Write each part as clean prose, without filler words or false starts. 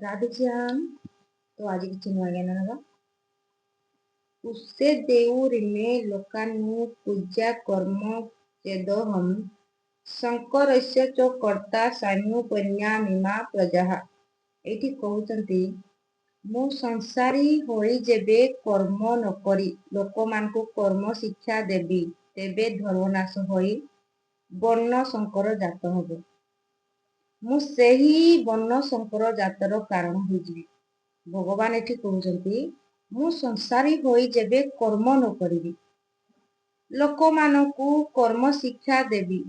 राधेश्याम। तो आज किसी नुआ ज्ञान नवा उससे देऊरिमे लोकानु पूजा कर्म चेदहम शंकरस्य च कर्ता सान्योपन्या मीमा प्रजाः। एठी कहउचंती मु संसारी होई जेबे कर्म न करी लोकमानकु कर्म शिक्षा देबी तेबे धर्मनाश होई वर्ण संकर जात हबो। मु सेही वर्ण संकर जातर कारण होइजिबि। भगवान एठी कहउचंती मु संसारी होई जेबे कर्म न करिबि लोकमानकु कर्म शिक्षा देबी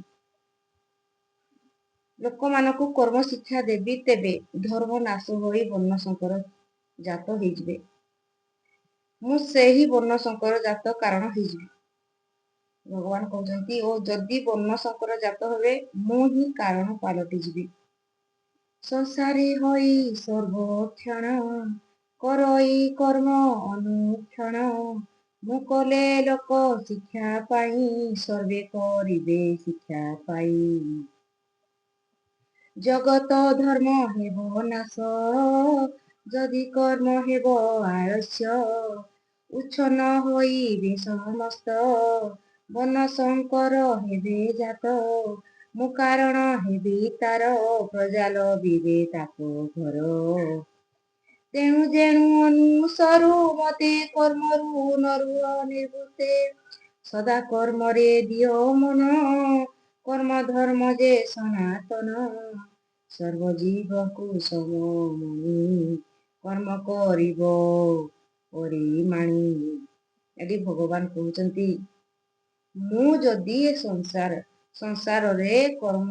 तेबे धर्म नाश होई वर्ण संकर जात होइजिबे। मु सेही वर्ण संकर जात कारण होइजिबि। भगवान कहउचंती ओ जदि वर्ण संकर जात होबे मु ही कारण पालटि जिबि। संसारी होई सर्वक्षण करई कर्म अनुक्षण मु कले लोक शिक्षा पाई सर्वे करिबे शिक्षा पाई। जगत धर्म हेब नाश जदि कर्म हेब आलस्य उच्छन्न होइबे समस्त वर्ण संकर हेबे जात मु कारण हेबि तार प्रजा लभिबे ताको घर। तेणु जेणु अनुसरु मते कर्मरु नरुह निर्वृत्ते सदा कर्मरे दियो मन कर्म धर्म जे सनातन सर्वजीवकु सममणि कर्म करिब परिमाणी। एटी भगवान कहउचंती मु जदि संसार रे कर्म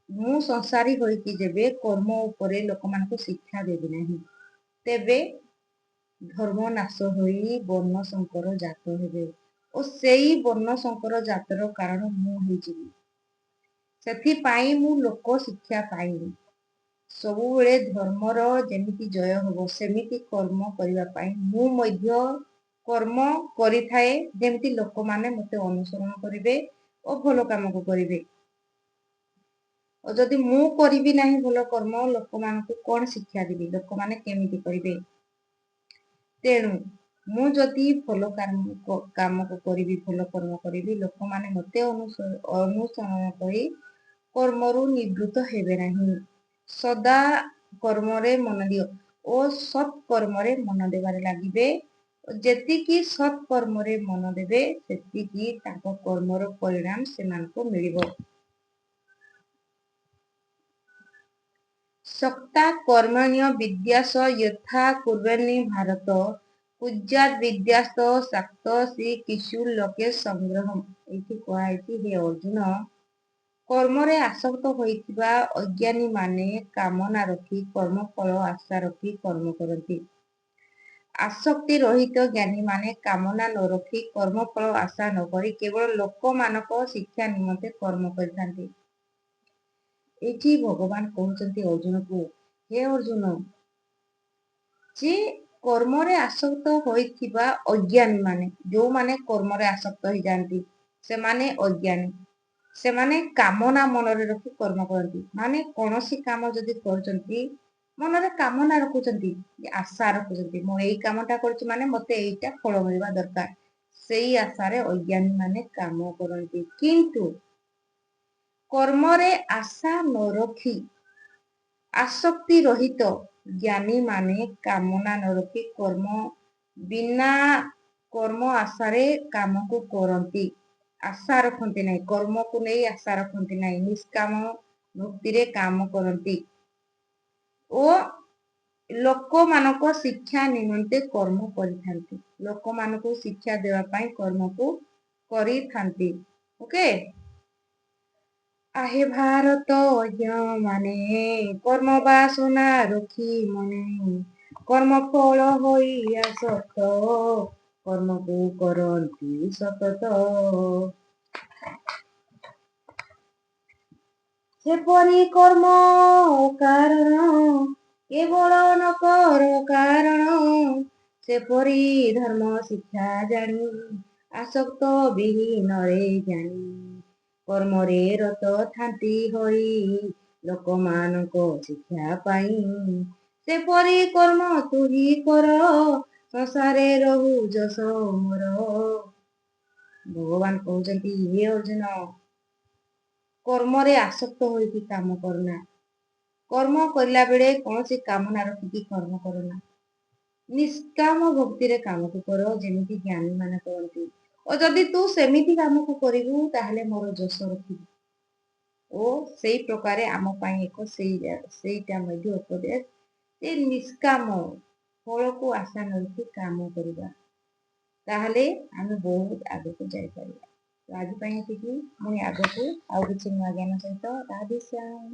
मु संसारी होइकी जेबे कर्म उपरे लोकमानकु शिक्षा देबि नाही तेबे धर्म नाश होई वर्ण संकर जात हेबे ओ सेई वर्ण संकर जातर कारण मु होइजिबि। सेथि पाई मु लोक शिक्षा पाइनि सबुबेले धर्मर जेमिति जय हबो सेमिति कर्म करिबा पाई मु मध्य कर्म करिथाए जेमिति लोकमाने मते अनुसरण करिबे ओ भलो काम को करिबे। और जदि मु करिबि नाही भलो कर्म लोकमानकु कोन शिक्षा देबि लोकमाने केमिति करिबे। तेणु मु जदि भलो काम को करिबि भलो कर्म करिबि लोकमाने मते अनुसरण करि कर्मरु निवृत्त हेबे नाही। सदा कर्मरे मन दियो ओ सत् कर्मरे मन देबारे लागिबे। जेतिकी सत् कर्मरे मन देबे सेतिकी ताको कर्मर परिणाम सेमानकु मिलिबो। सक्ता कर्मण्य विद्यास यथा कुर्वन्नि भारत पूज्यात् विद्यास्त शाक्त श्री किशु लोके संग्रहम। एठी कहैछि हे अर्जुन कर्मरे आसक्त होइथिबा अज्ञानी माने कामना रखी कर्म फल आशा रखी कर्म करନ୍ତି। आसक्ति रहित ज्ञानी माने कामना न रखी कर्म फल आशा न करी केवल लोकमानक शिक्षा निमंते कर्म करिथांती। एठी भगवान कहउचंती अर्जुन को हे अर्जुन जे कर्मरे आसक्त होइथिबा अज्ञानी माने जो माने कर्मरे आसक्त होई जानती से माने अज्ञानी से माने कामना मनरे रखी कर्म करନ୍ତି। माने कोनोसी काम जदि करचंती मनरे कामना रखुचंती आशा रखुचंती मो एई कामटा करछि माने मते एइटा फल मिलबा दरकार सेई आशारे अज्ञानी माने काम करନ୍ତି। किंतु कर्मरे आशा न रखी आसक्ति रहित ज्ञानी माने कामना न रखी कर्म बिना कर्म आशारे काम को करନ୍ତି। आशा रखନ୍ତି नहीं कर्म को नहीं आशा रखନ୍ତି नहीं निष्काम भक्ति रे काम करନ୍ତି ओ लोक मानको शिक्षा निमंते कर्म करिथांती। लोक मानको शिक्षा देवा पाई कर्म को करिथांती। ओके आहे भारत माने कर्म बासना रखी मने कर्म फल होई आसक्त कर्म को करନ୍ତି सतत सेपरि कर्म कारण केवल न कर कारण सेपरि धर्म शिक्षा जानी आसक्त विहीन रे जानी कर्मरे रत थांती होई लोकमानक शिक्षा पाई ସେପରି କର୍ମ ତୁହି କର ସଂସାରେ ରହୁ ଯଶ ମୋର। ଭଗବାନ କହୁଛନ୍ତି ହେ ଅର୍ଜୁନ, କର୍ମରେ ଆସକ୍ତ ହୋଇକି କାମ କରନା। କର୍ମ କରିଲା ବେଳେ କୌଣସି କାମନା ରଖିକି କର୍ମ କରନା। ନିଷ୍କାମ ଭକ୍ତିରେ କାମକୁ କର, ଯେମିତି ଜ୍ଞାନୀ ମାନେ କରନ୍ତି। ଓ ଯଦି ତୁ ସେମିତି କାମକୁ କରିବୁ ତାହେଲେ ମୋର ଯଶ ରଖିବୁ। ଓ ସେଇ ପ୍ରକାରେ ଆମ ପାଇଁ ସେଇଟା ମଧ୍ୟ ଉପଦେଶ ଯେ ନିଷ୍କାମ ଫଳକୁ ଆଶା ନ ରଖି କାମ କରିବା, ତାହେଲେ ଆମେ ବହୁତ ଆଗକୁ ଯାଇପାରିବା। ତ ଆଜି ପାଇଁ ଏତିକି, ପୁଣି ଆଗକୁ ଆଉ କିଛି ନୂଆ ଜ୍ଞାନ ସହିତ ରାଧେ ଶ୍ୟାମ।